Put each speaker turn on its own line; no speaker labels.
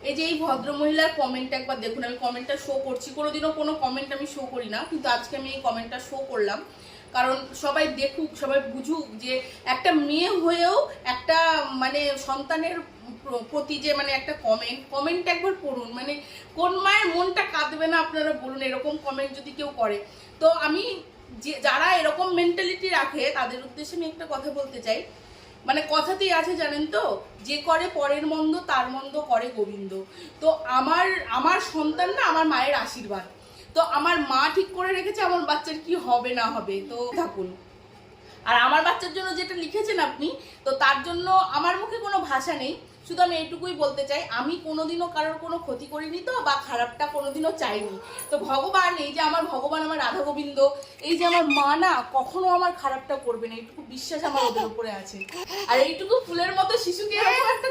এই যে এই ভদ্র মহিলার কমেন্ট একবার দেখুন। আমি কমেন্টটা শো করছি, কোনোদিনও কোনো কমেন্ট আমি শো করি না, কিন্তু আজকে আমি এই কমেন্টটা শো করলাম কারণ সবাই দেখুক, সবাই বুঝুক যে একটা মেয়ে হয়েও একটা মানে সন্তানের প্রতি যে মানে একটা কমেন্ট একবার পড়ুন। মানে কোন মায়ের মনটা কাঁদবে না আপনারা বলুন, এরকম কমেন্ট যদি কেউ করে। তো আমি যে যারা এরকম মেন্টালিটি রাখে তাদের উদ্দেশ্যে আমি একটা কথা বলতে চাই, মানে কথাতেই আছে জানেন তো, যে করে পরের মন্দ তার মন্দ করে গোবিন্দ। তো আমার আমার সন্তান না আমার মায়ের আশীর্বাদ। তো আমার মা ঠিক করে রেখেছে আমার বাচ্চার কি হবে না হবে, তো থাকুন। আর আমার বাচ্চার জন্য যেটা লিখেছেন আপনি, তো তার জন্য আমার মুখে কোনো ভাষা নেই। শুধু আমি এইটুকুই বলতে চাই, আমি কোনোদিনও কারোর কোনো ক্ষতি করিনি তো, বা খারাপটা কোনোদিনও চাইনি। তো ভগবান, এই যে আমার ভগবান, আমার রাধা গোবিন্দ, এই যে আমার মা না কখনো আমার খারাপটা করবে না, এইটুকু বিশ্বাস আমার ওদের উপরে আছে। আর এইটুকু ফুলের মতো শিশুকে এরকম একটা